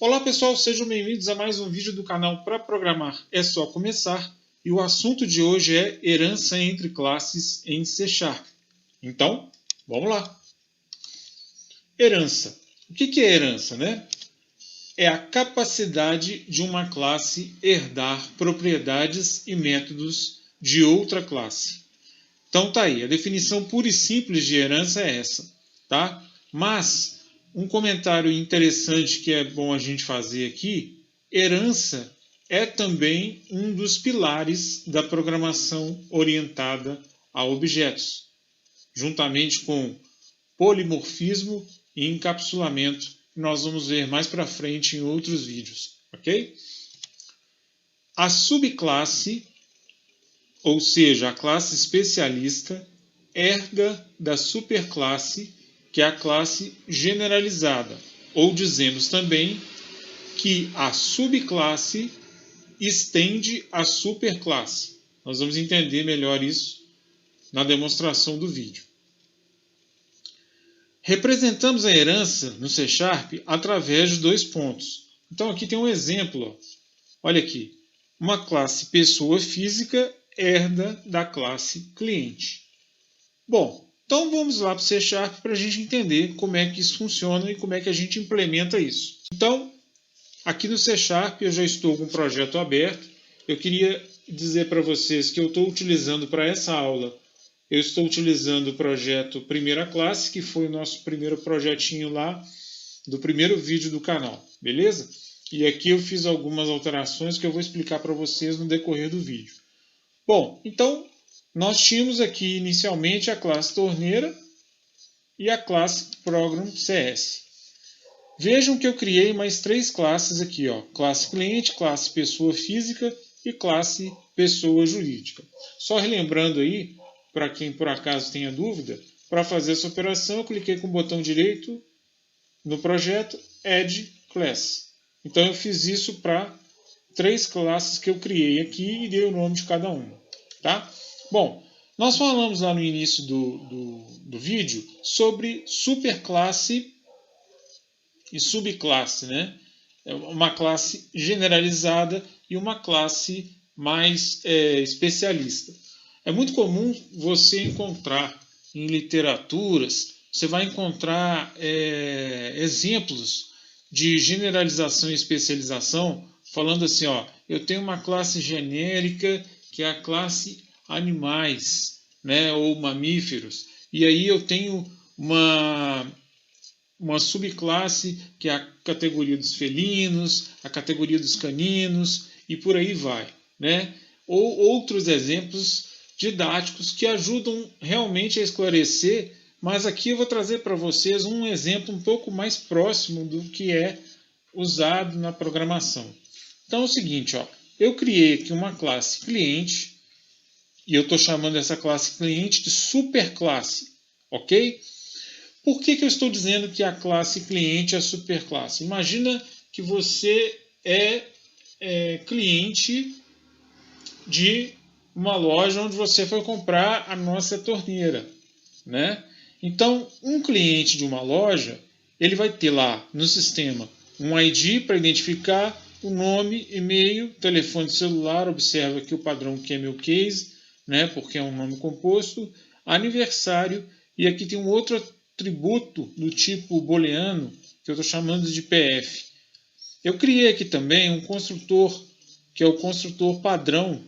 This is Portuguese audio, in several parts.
Olá pessoal, sejam bem-vindos a mais um vídeo do canal Para Programar é Só Começar, e o assunto de hoje é herança entre classes em C#. Então, vamos lá. Herança. O que é herança, né? É a capacidade de uma classe herdar propriedades e métodos de outra classe. Então tá aí, a definição pura e simples de herança é essa, tá? Mas um comentário interessante que é bom a gente fazer aqui, herança é também um dos pilares da programação orientada a objetos, juntamente com polimorfismo e encapsulamento, que nós vamos ver mais para frente em outros vídeos, ok? A subclasse, ou seja, a classe especialista, herda da superclasse, que é a classe generalizada, ou dizemos também que a subclasse estende a superclasse. Nós vamos entender melhor isso na demonstração do vídeo. Representamos a herança no C# através de dois pontos. Então aqui tem um exemplo. Olha aqui. Uma classe pessoa física herda da classe cliente. Bom, então vamos lá para o C# para a gente entender como é que isso funciona e como é que a gente implementa isso. Então, aqui no C# eu já estou com o projeto aberto. Eu queria dizer para vocês que eu estou utilizando para essa aula, eu estou utilizando o projeto Primeira Classe, que foi o nosso primeiro projetinho lá do primeiro vídeo do canal, beleza? E aqui eu fiz algumas alterações que eu vou explicar para vocês no decorrer do vídeo. Bom, então nós tínhamos aqui inicialmente a classe torneira e a classe Program CS. Vejam que eu criei mais três classes aqui, ó, classe cliente, classe pessoa física e classe pessoa jurídica. Só relembrando aí, para quem por acaso tenha dúvida, para fazer essa operação eu cliquei com o botão direito no projeto Add Class. Então eu fiz isso para três classes que eu criei aqui e dei o nome de cada uma. Tá? Bom, nós falamos lá no início do vídeo sobre superclasse e subclasse, né? Uma classe generalizada e uma classe mais especialista. É muito comum você encontrar em literaturas, você vai encontrar exemplos de generalização e especialização, falando assim, ó, eu tenho uma classe genérica que é a classe animais, né, ou mamíferos, e aí eu tenho uma subclasse que é a categoria dos felinos, a categoria dos caninos e por aí vai, né? Ou outros exemplos didáticos que ajudam realmente a esclarecer, mas aqui eu vou trazer para vocês um exemplo um pouco mais próximo do que é usado na programação. Então é o seguinte, ó, eu criei aqui uma classe cliente e eu estou chamando essa classe cliente de superclasse, ok? Por que eu estou dizendo que a classe cliente é a superclasse? Imagina que você é cliente de uma loja onde você foi comprar a nossa torneira, né? Então, um cliente de uma loja, ele vai ter lá no sistema um ID para identificar o nome, e-mail, telefone celular, observa aqui o padrão Camel Case, né? Porque é um nome composto, aniversário, e aqui tem um outro atributo do tipo booleano, que eu estou chamando de PF. Eu criei aqui também um construtor, que é o construtor padrão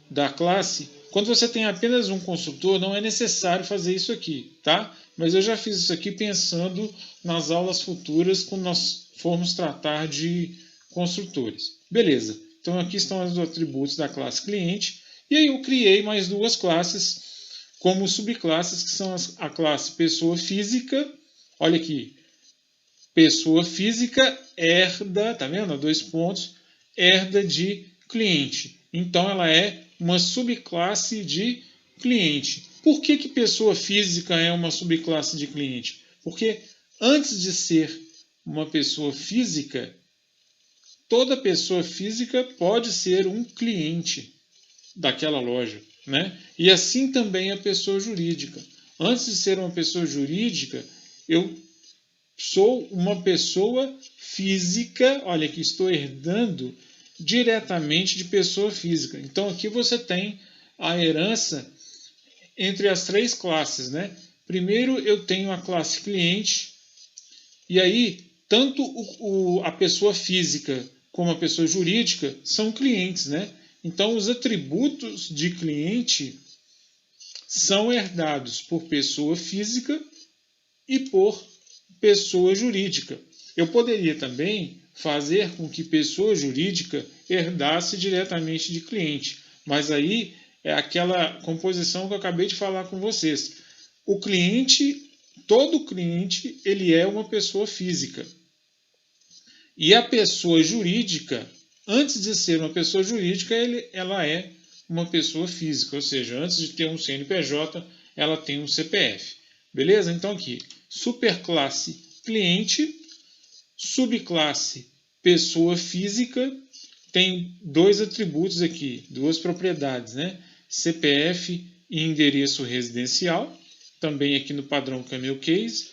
da classe. Quando você tem apenas um construtor, não é necessário fazer isso aqui, tá? Mas eu já fiz isso aqui pensando nas aulas futuras, quando nós formos tratar de construtores. Beleza, então aqui estão os atributos da classe cliente, e aí eu criei mais duas classes como subclasses, que são a classe pessoa física. Olha aqui, pessoa física herda, tá vendo? 2 pontos, herda de cliente. Então ela é uma subclasse de cliente. Por que pessoa física é uma subclasse de cliente? Porque antes de ser uma pessoa física, toda pessoa física pode ser um cliente daquela loja, né? E assim também a pessoa jurídica. Antes de ser uma pessoa jurídica, eu sou uma pessoa física, olha aqui, estou herdando diretamente de pessoa física. Então aqui você tem a herança entre as três classes, né? Primeiro eu tenho a classe cliente, e aí tanto a pessoa física como a pessoa jurídica são clientes, né? Então os atributos de cliente são herdados por pessoa física e por pessoa jurídica. Eu poderia também fazer com que pessoa jurídica herdasse diretamente de cliente, mas aí é aquela composição que eu acabei de falar com vocês. O cliente, todo cliente, ele é uma pessoa física. E a pessoa jurídica, antes de ser uma pessoa jurídica, ela é uma pessoa física, ou seja, antes de ter um CNPJ, ela tem um CPF. Beleza? Então aqui, superclasse cliente, subclasse pessoa física, tem dois atributos aqui, duas propriedades, né? CPF e endereço residencial, também aqui no padrão Camel Case.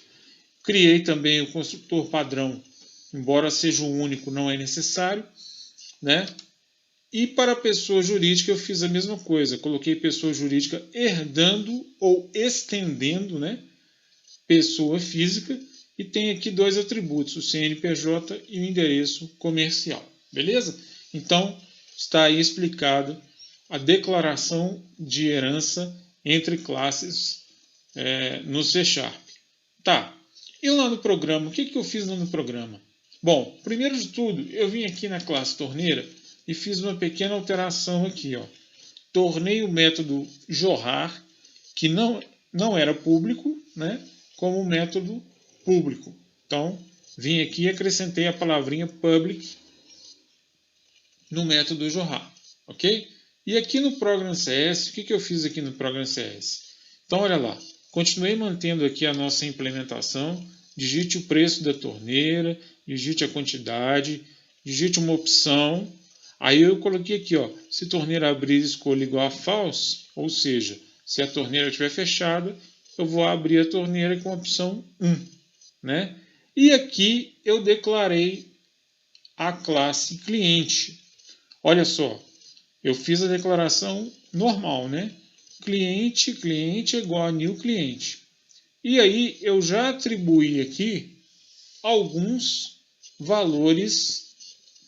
Criei também o construtor padrão, embora seja o único, não é necessário, né? E para a pessoa jurídica eu fiz a mesma coisa, coloquei pessoa jurídica herdando ou estendendo, né? Pessoa física, e tem aqui dois atributos, o CNPJ e o endereço comercial. Beleza? Então, está aí explicado a declaração de herança entre classes no C#. Tá. E lá no programa, o que eu fiz lá no programa? Bom, primeiro de tudo, eu vim aqui na classe torneira e fiz uma pequena alteração aqui. Ó. Tornei o método jorrar, que não era público, né, como método público. Então, vim aqui e acrescentei a palavrinha public no método jorrar. Ok? E aqui no Program CS, o que eu fiz aqui no Program CS? Então, olha lá. Continuei mantendo aqui a nossa implementação. Digite o preço da torneira, digite a quantidade, digite uma opção. Aí eu coloquei aqui, ó, se torneira abrir, escolha igual a false, ou seja, se a torneira estiver fechada, eu vou abrir a torneira com a opção 1. Né? E aqui eu declarei a classe cliente. Olha só, eu fiz a declaração normal, né? Cliente é igual a new cliente. E aí eu já atribuí aqui alguns valores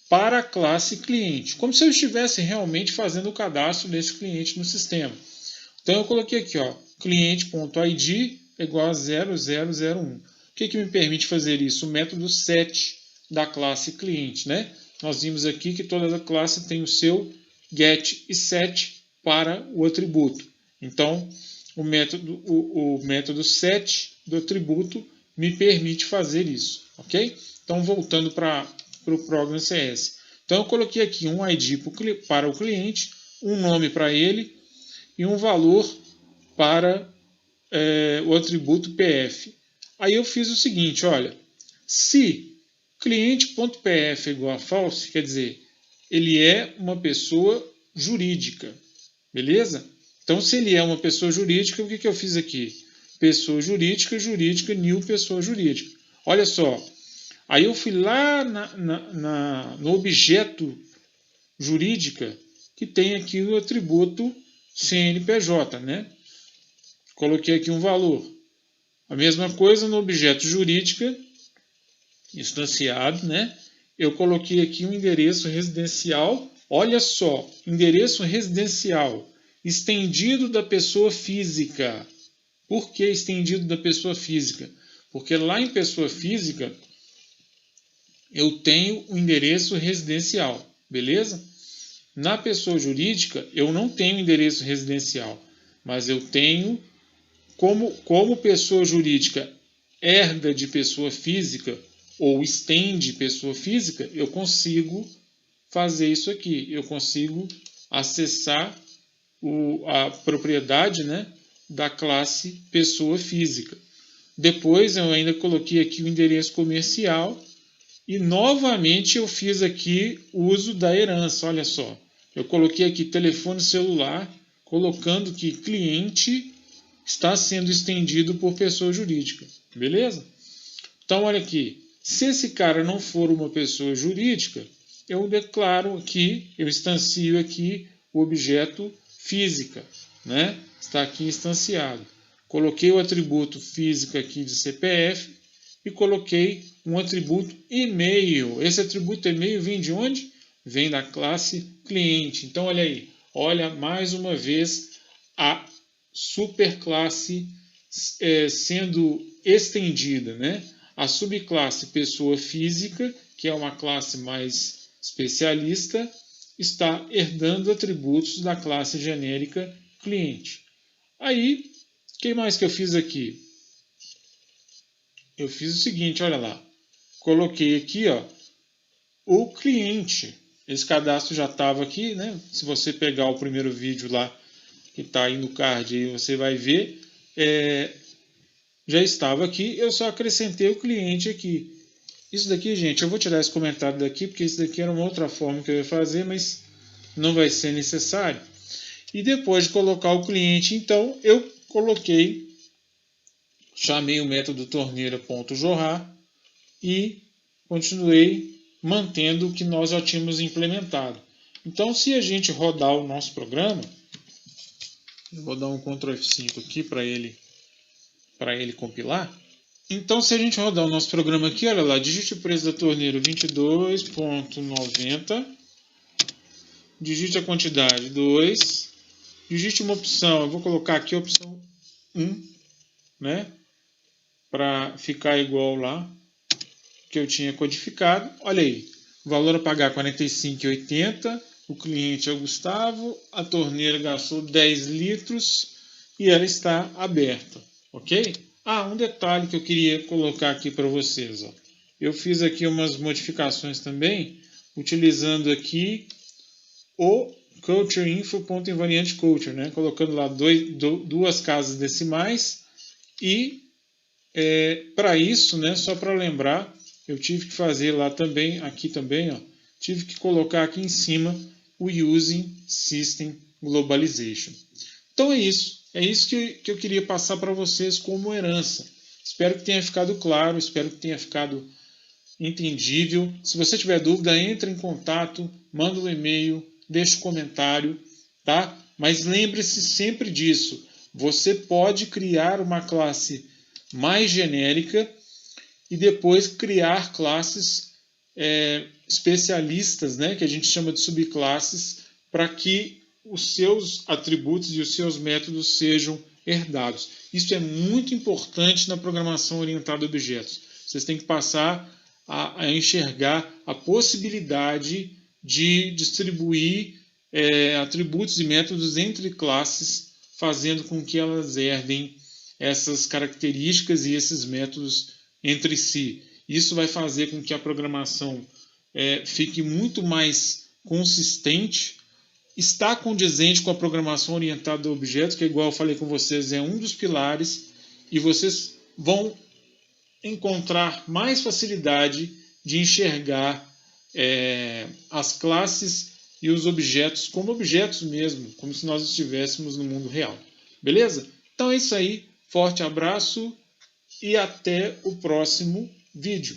para a classe cliente, como se eu estivesse realmente fazendo o cadastro desse cliente no sistema. Então eu coloquei aqui, ó, cliente.id igual a 0001. O que me permite fazer isso? O método set da classe cliente, né? Nós vimos aqui que toda classe tem o seu get e set para o atributo. Então, o método set do atributo me permite fazer isso, ok? Então, voltando para o Program CS. Então, eu coloquei aqui um ID para o cliente, um nome para ele e um valor para o atributo PF. Aí eu fiz o seguinte, olha, se cliente.pf é igual a false, quer dizer, ele é uma pessoa jurídica, beleza? Então, se ele é uma pessoa jurídica, o que eu fiz aqui? Pessoa jurídica, new pessoa jurídica. Olha só, aí eu fui lá no objeto jurídica, que tem aqui o atributo CNPJ, né? Coloquei aqui um valor. A mesma coisa no objeto jurídica, instanciado, né? Eu coloquei aqui um endereço residencial. Olha só, endereço residencial estendido da pessoa física. Por que estendido da pessoa física? Porque lá em pessoa física eu tenho o endereço residencial, beleza? Na pessoa jurídica eu não tenho endereço residencial, mas eu tenho, como pessoa jurídica herda de pessoa física ou estende pessoa física, eu consigo fazer isso aqui. Eu consigo acessar a propriedade, né, da classe pessoa física. Depois eu ainda coloquei aqui o endereço comercial e novamente eu fiz aqui o uso da herança. Olha só, eu coloquei aqui telefone celular, colocando que cliente está sendo estendido por pessoa jurídica. Beleza? Então, olha aqui, se esse cara não for uma pessoa jurídica, eu declaro aqui, eu instancio aqui o objeto física, né? Está aqui instanciado. Coloquei o atributo física aqui de CPF e coloquei um atributo e-mail. Esse atributo e-mail vem de onde? Vem da classe cliente. Então, olha aí, olha mais uma vez a superclasse sendo estendida, né? A subclasse pessoa física, que é uma classe mais especialista, está herdando atributos da classe genérica cliente. Aí, o que mais que eu fiz aqui? Eu fiz o seguinte, olha lá. Coloquei aqui, ó, o cliente. Esse cadastro já estava aqui, né? Se você pegar o primeiro vídeo lá, que está aí no card, aí você vai ver. Já estava aqui, eu só acrescentei o cliente aqui. Isso daqui, gente, eu vou tirar esse comentário daqui, porque isso daqui era uma outra forma que eu ia fazer, mas não vai ser necessário. E depois de colocar o cliente, então, eu chamei o método torneira.jorrar e continuei mantendo o que nós já tínhamos implementado. Então, se a gente rodar o nosso programa, eu vou dar um Ctrl F5 aqui para ele compilar. Então, se a gente rodar o nosso programa aqui, olha lá, digite o preço da torneira 22,90, digite a quantidade 2, digite uma opção, eu vou colocar aqui a opção 1, né, para ficar igual lá que eu tinha codificado. Olha aí, o valor a pagar R$ 45,80, o cliente é o Gustavo, a torneira gastou 10 litros e ela está aberta, ok? Um detalhe que eu queria colocar aqui para vocês. Ó. Eu fiz aqui umas modificações também, utilizando aqui o cultureinfo.invariantCulture, né? Colocando lá duas casas decimais e para isso, né, só para lembrar, eu tive que fazer lá também, aqui também, ó, tive que colocar aqui em cima o Using System Globalization. Então é isso que eu queria passar para vocês como herança. Espero que tenha ficado claro, espero que tenha ficado entendível. Se você tiver dúvida, entre em contato, manda um e-mail, deixa um comentário, tá? Mas lembre-se sempre disso. Você pode criar uma classe mais genérica e depois criar classes especialistas, né, que a gente chama de subclasses, para que os seus atributos e os seus métodos sejam herdados. Isso é muito importante na programação orientada a objetos. Vocês têm que passar a enxergar a possibilidade de distribuir atributos e métodos entre classes, fazendo com que elas herdem essas características e esses métodos entre si. Isso vai fazer com que a programação fique muito mais consistente, está condizente com a programação orientada a objetos, que, igual eu falei com vocês, é um dos pilares, e vocês vão encontrar mais facilidade de enxergar as classes e os objetos como objetos mesmo, como se nós estivéssemos no mundo real. Beleza? Então é isso aí. Forte abraço e até o próximo vídeo.